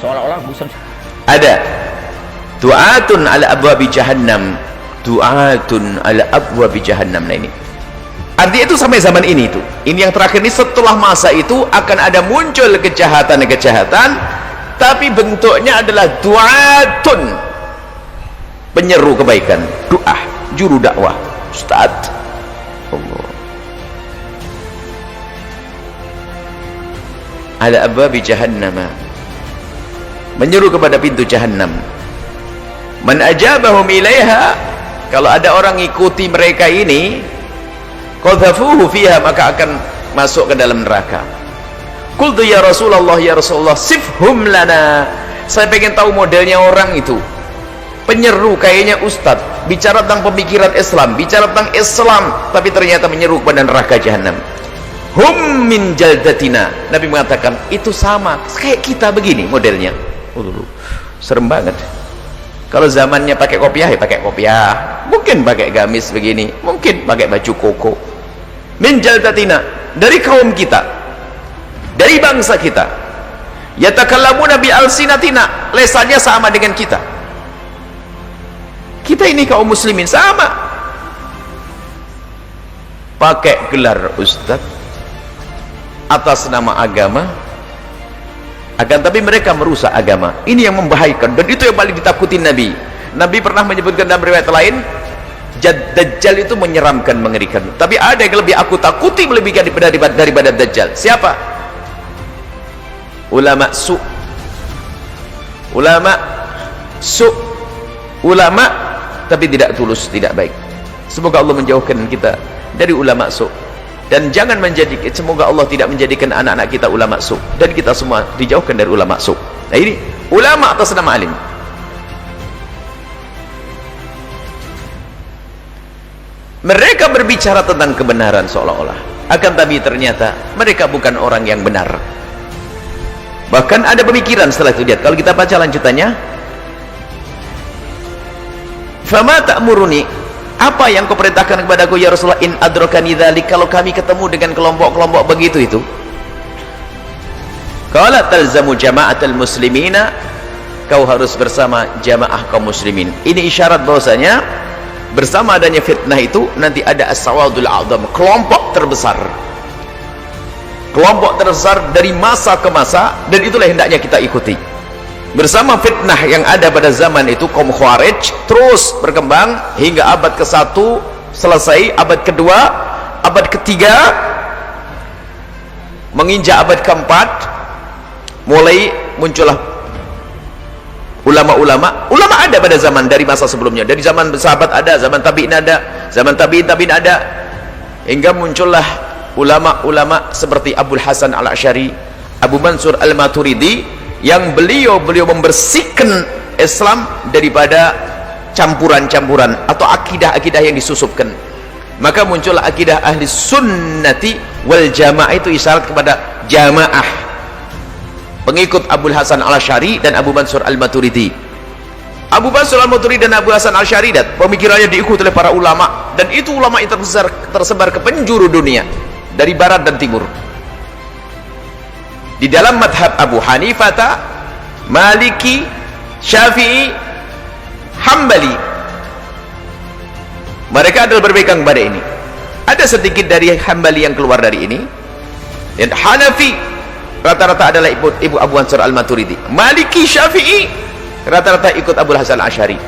seolah-olah bosan. Ada du'atun ala abwabi jahannam, du'atun ala abwabi jahannam. Nah ini artinya itu sampai zaman ini itu. Ini yang terakhir ini, setelah masa itu akan ada muncul kejahatan-kejahatan, tapi bentuknya adalah du'atun, penyeru kebaikan, doa, juru dakwah, ustaz. Allah. Ala abwabi jahannam, menyeru kepada pintu jahannam. Man ajabahum ilaiha, kalau ada orang ikuti mereka ini, qadhafuhu fiha, maka akan masuk ke dalam neraka. Qultu ya Rasulullah, ya Rasulullah, sifhum lana, saya pengen tahu modelnya orang itu, penyeru kayaknya ustadz, bicara tentang pemikiran Islam, bicara tentang Islam, tapi ternyata menyeru kepada neraka jahanam. Hum min jaldatina, Nabi mengatakan itu sama kayak kita begini modelnya. Serem banget. Kalau zamannya pakai kopiah, ya pakai kopiah, mungkin pakai gamis begini, mungkin pakai baju koko. Min jaldatina, dari kaum kita, dari bangsa kita. Yatakallamuna bi alsinatina, lesannya sama dengan kita. Kita ini kaum muslimin sama, pakai gelar ustaz atas nama agama, akan tapi mereka merusak agama. Ini yang membahayakan, dan itu yang paling ditakuti Nabi. Nabi pernah menyebutkan dalam riwayat lain, Dajjal itu menyeramkan, mengerikan, tapi ada yang lebih aku takuti melebihi daripada Dajjal. Siapa? Ulama su, ulama su, ulama tapi tidak tulus, tidak baik. Semoga Allah menjauhkan kita dari ulama su, dan jangan menjadikan, semoga Allah tidak menjadikan anak-anak kita ulama su, dan kita semua dijauhkan dari ulama su. Nah ini ulama atas nama alim. Mereka berbicara tentang kebenaran seolah-olah, akan tapi ternyata mereka bukan orang yang benar. Bahkan ada pemikiran setelah itu. Lihat, kalau kita baca lanjutannya, fama ta'muruni, apa yang kau perintahkan kepadaku ya Rasulullah, in adrakani dzalik, kalau kami ketemu dengan kelompok-kelompok begitu itu. Qala talzamu jama'atal muslimina, kau harus bersama jamaah kaum muslimin. Ini isyarat bahwasanya bersama adanya fitnah itu nanti ada as-sawadul a'zam, kelompok terbesar. Kelompok terbesar dari masa ke masa, dan itulah hendaknya kita ikuti. Bersama fitnah yang ada pada zaman itu, kaum Khawarij terus berkembang hingga abad ke-1 selesai, abad kedua, abad ketiga, menginjak abad ke-4, mulai muncullah ulama-ulama. Ulama ada pada zaman dari masa sebelumnya, dari zaman sahabat ada, zaman tabi'in ada, zaman tabi'in ada, hingga muncullah ulama-ulama seperti Abul Hasan Al-Asy'ari, Abu Mansur Al-Maturidi, yang beliau membersihkan Islam daripada campuran-campuran atau akidah-akidah yang disusupkan. Maka muncullah akidah ahli sunnati wal jamaah, itu isyarat kepada jamaah, pengikut Abul Hasan Al-Asy'ari dan Abu Mansur Al-Maturidi. Abu Mansur Al-Maturidi dan Abu Hasan Al-Asy'ari, pemikirannya diikuti oleh para ulama, dan itu ulama yang tersebar ke penjuru dunia, dari barat dan timur. Di dalam madhab Abu Hanifah, Maliki, Syafi'i, Hambali, mereka adalah berpegang pada ini. Ada sedikit dari Hambali yang keluar dari ini, dan Hanafi rata-rata adalah ibu Abu Mansur Al-Maturidi. Maliki, Syafi'i rata-rata ikut Abu Hasan Al-Asy'ari.